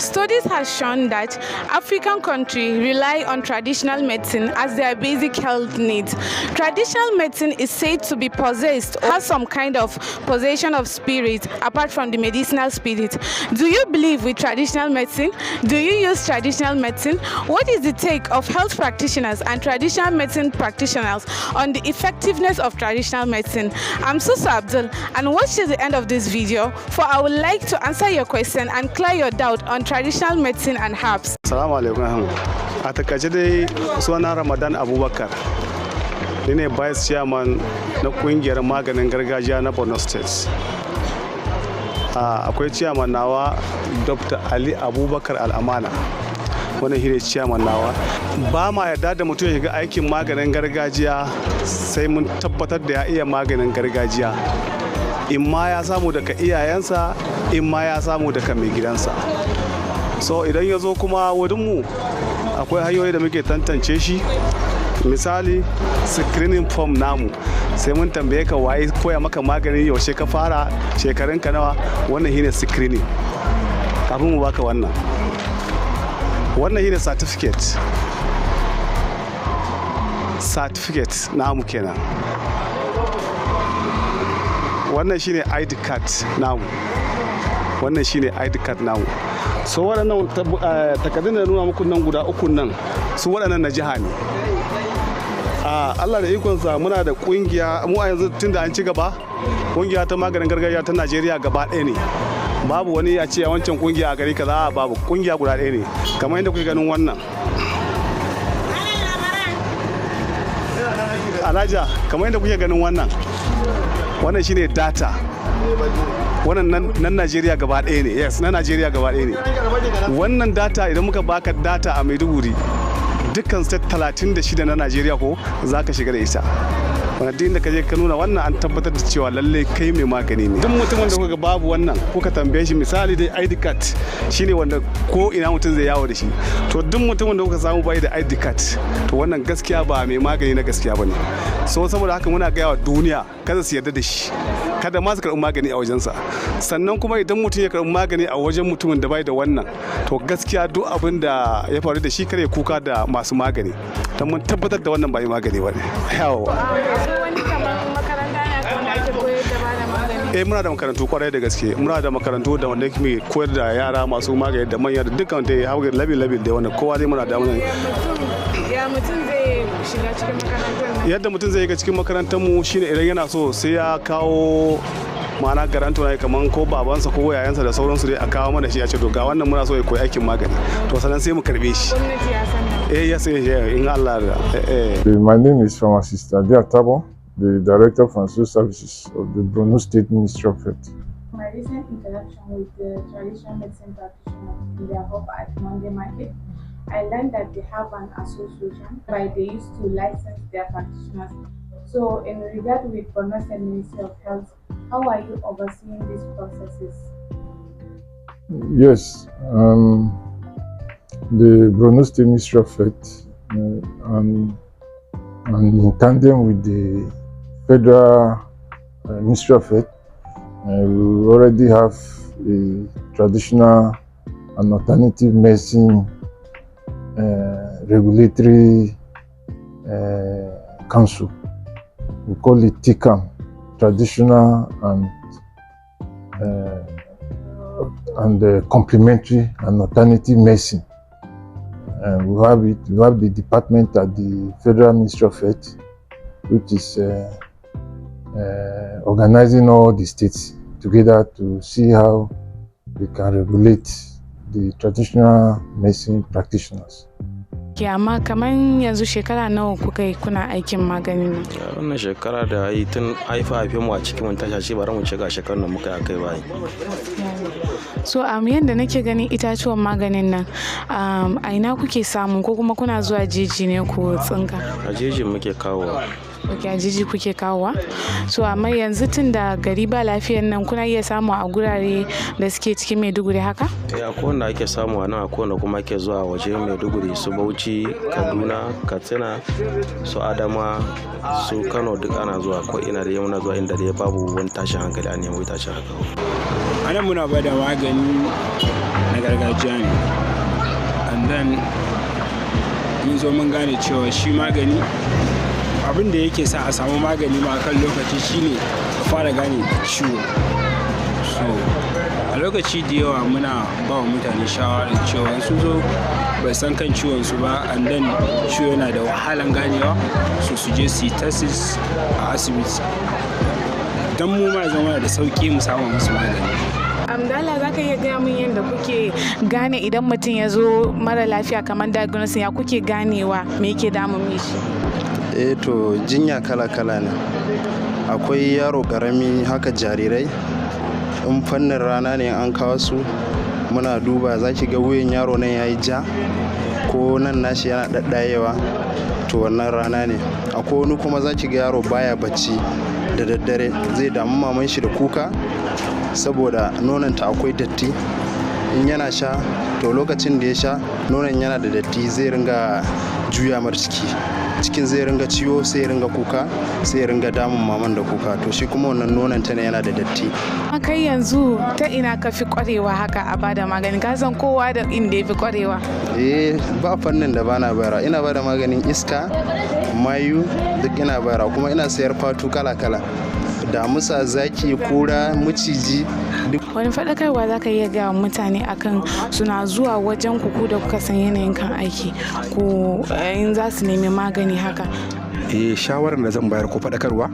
Studies have shown that African countries rely on traditional medicine as their basic health needs. Traditional medicine is said to be possessed or has some kind of possession of spirit apart from the medicinal spirit. Do you believe with traditional medicine? Do you use traditional medicine? What is the take of health practitioners and traditional medicine practitioners on the effectiveness of traditional medicine? I'm Susa Abdul, and watch till the end of this video, for I would like to answer your question and clear your doubt on traditional medicine and herbs. Assalamu alaikum. A takaice dai suna Ramadan Abubakar. Ni ne Vice Chairman na kungiyar maganin gargajiya na Borno State. Akwai chairman nawa Dr. Ali Abubakar Al-Amana. Wannan shi ne chairman nawa. Ba ma yarda da mutum ya shiga aikin maganin gargajiya sai mun tabbatar da ya iya maganin gargajiya. In ma ya samu daga iyayensa, in ma ya samu daga mai gidansa. So idan ya zo kuma wurinmu akwai hanyoyi da muke tantance shi. Misali screening form namu sai mun tambaye ka waye koya maka magani, yaushe ka fara, shekarunka nawa. Wannan shine screening kafin mu baka wannan. Wannan shine certificate namu kenan. Wannan shine ID card namu. Wannan shine ID card namu. So waɗannan takardun da nuna muku nan guda uku nan su waɗannan na jiha ne. Allah da ikonsa muna da kungiya mu a yanzu tunda an ci gaba, kungiya ta maganin gargajiya ta Najeriya gaba ɗaya ne. Babu wani a ce wancan kungiya a gari kaza, babu, kungiya guda ɗaya ne. Kamar yadda kuke ganin wannan. Alhaja, kamar yadda kuke ganin wannan. Wannan shine data. Wannan nan Najeriya gaba ɗaya ne. Yes, na Najeriya gaba ɗaya ne. Wannan data idan muka baka data a Maiduguri, dukkan state 36 na Najeriya ko za ka shiga da ita. Wannan din da ka je ka nuna wannan an tabbatar da cewa lalle kai mai magani ne. Duk mutumin da kuka babu wannan kuka tambaye shi, misali dai ID card shine wanda ko ina mutum zai yawo da shi. To duk mutumin da kuka samu bai da ID card to wannan gaskiya ba mai magani na gaskiya bane. So saboda haka muna gaya wa duniya kada su yarda da shi, kada ma su karɓi magani a wajensa. Sannan kuma idan mutum ya karɓi magani a wajen mutumin da bai da wannan, to gaskiya duk abin da ya faru da shi kare kuka da masu magani, don mun tabbatar da wannan ba yi magani ba ne. Muna da makarantu kwarai da gaske. Muna da makarantu da wanda ke koyar da yara masu magani da manya da dukkan da ya labil da wanda kowa zai muna da wannan. Ya mutum zai shiga cikin makarantar? Yadda mutum zai shiga cikin makarantar mu shine idan yana so sai ya kawo ma'ana garanto ne kaman ko babansa ko yayansa da sauransu dai a kawo mana shi a ce to ga wannan muna so ya koyi aikin magani, to sannan sai mu karbe shi. Gwamnati ya san. Yes, in Allah. My name is Pharmacist Adia Tabo, the Director of Pharmaceutical Services of the Borno State Ministry of Health. My recent interaction with the traditional medicine practitioners in their hub at Monday Market, I learned that they have an association where they used to license their practitioners. So in regard with Borno State Ministry of Health, how are you overseeing these processes? Yes, the Borno State Ministry of Health and in tandem with the Federal Ministry of Health, we already have a traditional and alternative medicine regulatory council. We call it TICAM, Traditional and Complementary and Alternative Medicine. We have the department at the Federal Ministry of Health, which is organizing all the states together to see how we can regulate the traditional medicine practitioners. Amma kaman yanzu shekara nawa kuka yi kuna aikin maganin nan? Wannan shekara da yi tun haife mu a cikin mun tashi bari mu shiga shekarar nan muka kai bai. So yanda nake ganin itatuwan maganin nan a ina kuke samu ko kuma kuna zuwa jeji ne ko tsinka? A jeji muke kawowa. Ok, a jeji kuke kawowa? So amma yanzu tun da gari ba lafiyar nan kuna iya samu a gurare da suke cikin Maiduguri haka? Akwai wanda ake samu a nan, akwai wanda kuma ake zuwa waje Maiduguri, su Bauchi, Kaduna, Katsina, su Adama, su Kano, duk ana zuwa ko ina da muna zuwa inda dai babu wani tashin hankali a nemi tashin hankali. Anan muna bada magani na gargajiya ne, and then mun zo mun gane cewa shi magani abin da yake sa a samu magani ma kan lokaci shine ka fara gane ciwo. So a lokaci da yawa muna ba wa mutane shawarar cewa sun zo bai san kan ciwon su ba, and then ciwo yana da wahalan ganewa, so su je su yi tests a asibiti don mu ma zama da sauki mu samu musu magani. Amdala, za ka iya gaya min yadda kuke gane idan mutum ya zo mara lafiya kamar diagnosis, ya kuke ganewa me yake damun shi? To jinya kala-kala ne. Akwai yaro karami haka jarirai, in fannin rana ne an kawo su muna duba, za ki ga wuyan yaro nan ya yi ja ko nan nashi yana ɗaɗɗayewa, to wannan rana ne. Akwai wani kuma za ki ga yaro baya bacci da daddare, zai damu maman shi da kuka saboda nononta akwai datti, in yana sha to lokacin da ya sha nonon yana da datti zai ringa juya mar cikin zai ringa ciwo, sai ya ringa kuka, sai ya ringa damun maman da kuka, to shi kuma wannan nonon ta ne yana da datti. Kai yanzu ta ina ka fi kwarewa haka a bada magani? Ka san kowa da inda ya fi kwarewa. Ba fannin da bana bayarwa, ina bada maganin iska, mayu, duk ina bayarwa, kuma ina sayar fatu kala-kala, damusa, zaki, kura, maciji duk. Wani faɗakarwa za ka iya gaya mutane akan suna zuwa wajen ku da kuka san yanayin kan aiki ko in za su nemi magani haka? Shawarar da zan bayar ko faɗakarwa,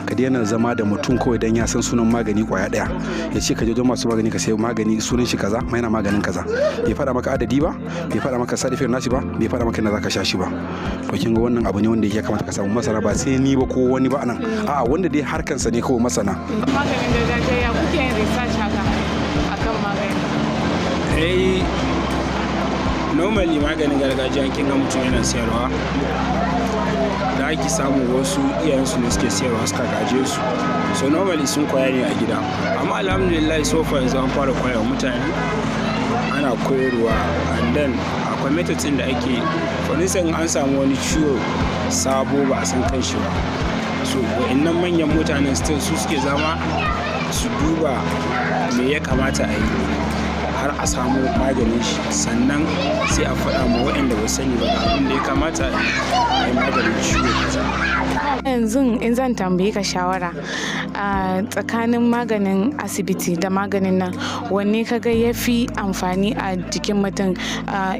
ka daina zama da mutum kawai dan ya san sunan magani kwaya ɗaya, ya ce ka je don masu magani ka sayi magani sunan shi kaza mai na maganin kaza, bai faɗa maka adadi ba, bai faɗa maka side effect nashi ba, bai faɗa maka na zaka sha shi ba. To kin ga wannan abu ne wanda ya kamata ka samu masana, ba sai ni ba ko wani ba anan, a'a wanda dai harkansa ne kawai masana. Maganin gargajiya kuke yin research haka akan magani? Normally maganin gargajiya kin ga mutum yana siyarwa, da ake samu wasu iyayensu ne suke siyarwa suka gaje su, so normally sun koya ne a gida, amma alhamdulillah so far yanzu an fara koya mutane, ana koyarwa, and then akwai methods da ake, for instance an samu wani ciwo sabo ba a san kan shi ba, so wa'annan manyan mutanen still su suke zama su duba me ya kamata a yi har a samu maganin shi, sannan sai a faɗa ma waɗanda ba sani ba abin da ya kamata a yi maganin ciwo kaza. Yanzu in zan tambaye ka shawara a tsakanin maganin asibiti da maganin nan, wanne kaga ya fi amfani a jikin mutum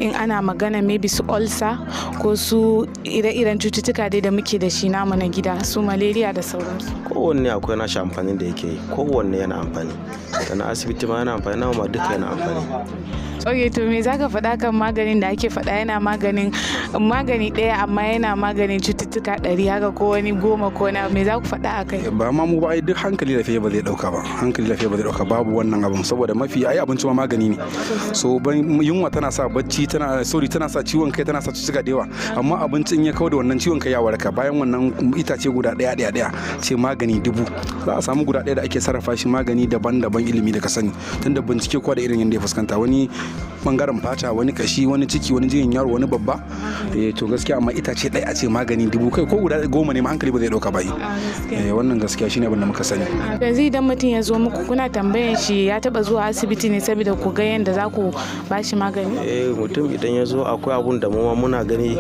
in ana magana maybe su ulcer ko su ire-iren cututtuka dai da muke da shi namu na gida, su malaria da sauransu? Kowanne akwai nashi amfanin da yake yi, kowanne yana amfani, da na asibiti ma yana amfani, na ma duka yana amfani. Ok, to me zaka faɗa kan maganin da ake faɗa yana magani ɗaya amma yana maganin cututtuka 100 haka ko wani 10 ko na, me za ku faɗa a kai? Ba ma mu ba, ai duk hankali lafiya ba zai ɗauka ba, hankali lafiya ba zai ɗauka, babu wannan abun, saboda mafi ai abinci ma magani ne, so yunwa tana sa bacci, tana sa ciwon kai, tana sa cututtuka da yawa, amma abinci in ya kawo da wannan ciwon kai ya waraka. Bayan wannan itace guda ɗaya ce magani 1000, za a samu guda ɗaya da ake sarrafa shi magani daban-daban, ilimi da ka sani, tunda bincike kowa da irin yadda ya fuskanta, wani bangaren fata, wani kashi, wani ciki, wani jikin yaro, wani babba. To gaskiya amma itace ɗaya a ce magani 1000 kai ko guda 10 ne ma hankali ba zai ɗauka ba. Wannan gaskiya shine abin da muka sani. Yanzu idan mutum ya zo muku kuna tambayan shi ya taba zuwa asibiti ne saboda ku ga yadda za ku ba shi magani? Mutum idan ya zo akwai abun da mu ma muna gani,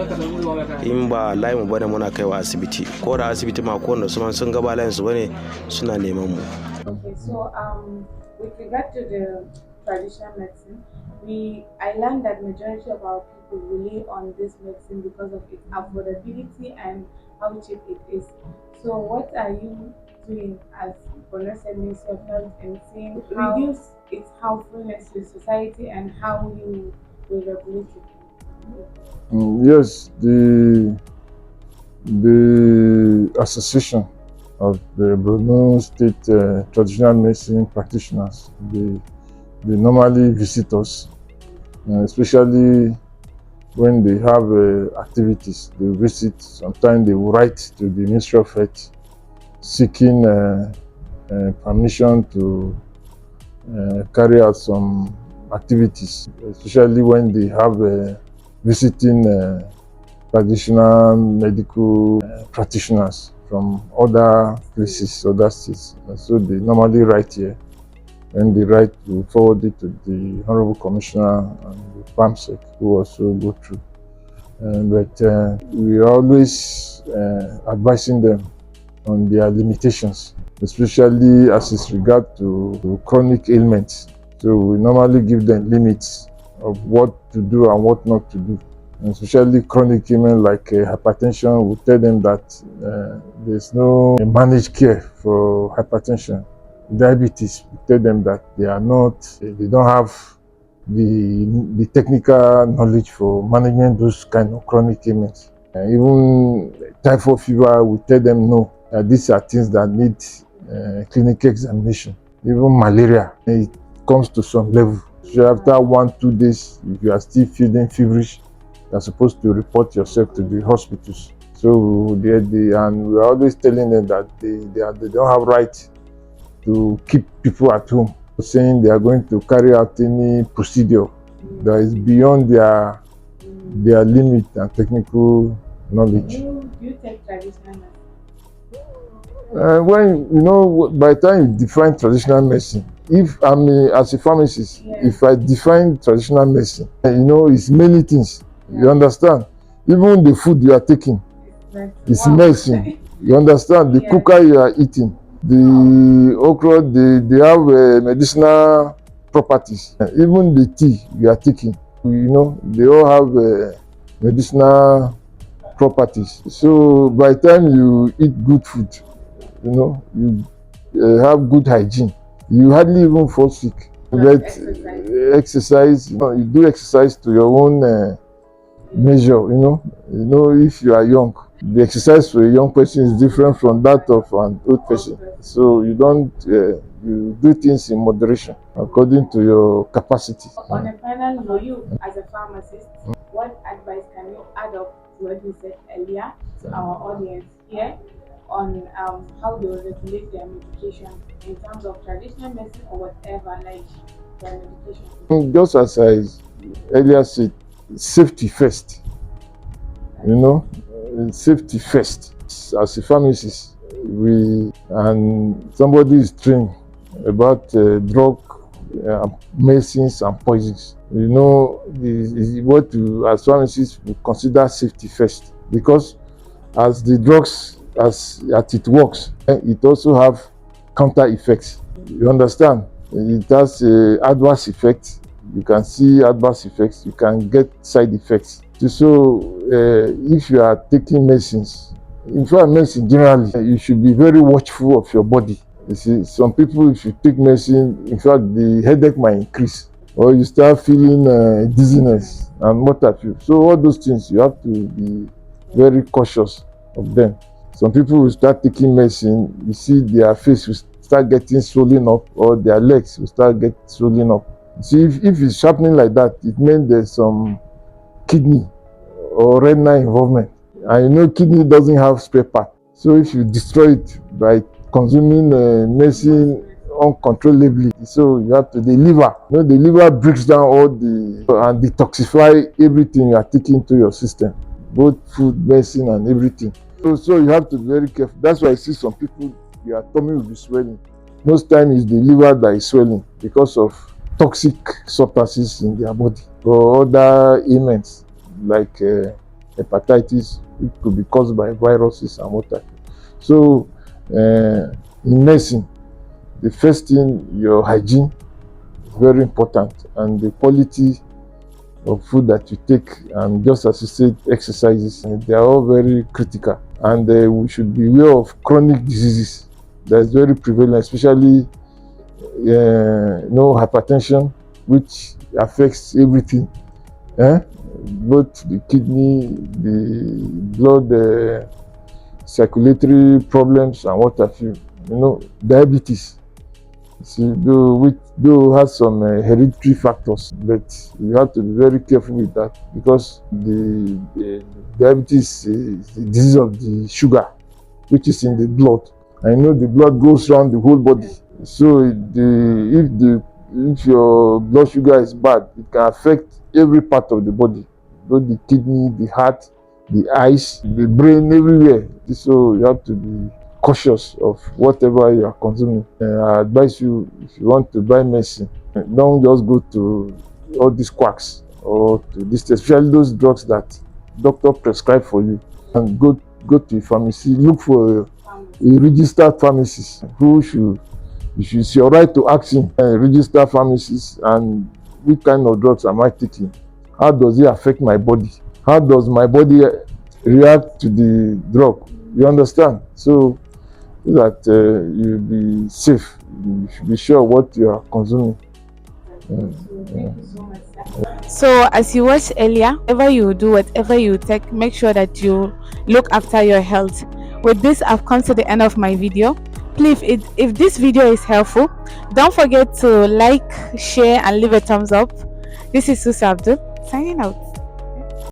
in ba layin mu bane muna kaiwa asibiti, ko da asibiti ma ko wanda sun ga ba layin su bane suna neman mu. Okay, so with regard to the traditional medicine, I learned that majority of our people rely on this medicine because of its affordability and how cheap it is. So what are you doing as Borno Ministry of Health in seeing reduce its harmfulness to society and how you will regulate it? Yes, the association of the Borno State Traditional Medicine Practitioners, they normally visit us, especially when they have activities. They visit, sometimes they will write to the Ministry of Health seeking permission to carry out some activities, especially when they have visiting traditional medical practitioners from other places, other states. So they normally write here and the right to forward it to the Honorable Commissioner and the PAMSEC, who also go through. But we are always advising them on their limitations, especially as it's regard to chronic ailments. So we normally give them limits of what to do and what not to do. And especially chronic ailments like hypertension, we tell them that there's no managed care for hypertension. Diabetes, we tell them that they don't have the technical knowledge for management those kind of chronic ailments. Even typhoid fever, we tell them no. These are things that need clinical examination. Even malaria, it comes to some level. So after 1-2 days, if you are still feeling feverish, you are supposed to report yourself to the hospitals. So and we are always telling them that they don't have right to keep people at home, saying they are going to carry out any procedure that is beyond their limit and technical knowledge. Do you take traditional medicine? By the time you define traditional medicine, if as a pharmacist, if I define traditional medicine, it's many things. You understand? Even the food you are taking is medicine. You understand? The cooker you are eating, the okra, they have medicinal properties. Even the tea you are taking, they all have medicinal properties. So by the time you eat good food, you have good hygiene, you hardly even fall sick. But exercise, you do exercise to your own measure. If you are young, the exercise for a young person is different from that of an old person. So you do things in moderation according to your capacity. On a final note, you as a pharmacist, what advice can you add up to what you said earlier to our audience here on how they will regulate their medication in terms of traditional medicine or whatever, like their medication? Just as I earlier said, safety first. Safety first. As a pharmacist, somebody is trained about drug, medicines and poisons. As pharmacists, we consider safety first, because as the drugs, as it works, it also have counter effects. You understand? It has adverse effects. You can see adverse effects. You can get side effects. So if you are taking medicines, in fact, medicine generally, you should be very watchful of your body. You see, some people, if you take medicine, in fact, the headache might increase, or you start feeling dizziness and what have you. So all those things, you have to be very cautious of them. Some people will start taking medicine, you see their face will start getting swollen up, or their legs will start getting swollen up. See, if it's happening like that, it means there's some kidney or renal involvement. And kidney doesn't have spare part. So if you destroy it by consuming medicine uncontrollably, so you have to, the liver breaks down and detoxify everything you are taking to your system, both food, medicine, and everything. So you have to be very careful. That's why I see some people, their tummy will be swelling. Most times it's the liver that is swelling because of toxic substances in their body, or other ailments like hepatitis, which could be caused by viruses and what have you. So in medicine, the first thing, your hygiene is very important, and the quality of food that you take, and just as you said, exercises, they are all very critical. And we should be aware of chronic diseases that is very prevalent, especially hypertension, which affects everything, both the kidney, the blood, circulatory problems, and what have you. Diabetes. See, though has some hereditary factors, but you have to be very careful with that, because the diabetes is the disease of the sugar, which is in the blood. I know the blood goes around the whole body. So if your blood sugar is bad, it can affect every part of the body, both the kidney, the heart, the eyes, the brain, everywhere. So you have to be cautious of whatever you are consuming. I advise you, if you want to buy medicine, don't just go to all these quacks or to this, especially those drugs that doctor prescribe for you, and go to a pharmacy. Look for a registered pharmacist who should, it's your right to ask him, registered pharmacist, and which kind of drugs am I taking? How does it affect my body? How does my body react to the drug? You understand? So that you'll be safe. You should be sure what you are consuming. So, as you watched earlier, whatever you do, whatever you take, make sure that you look after your health. With this, I've come to the end of my video. Please, if this video is helpful, don't forget to like, share, and leave a thumbs up. This is Susa Abdul signing out.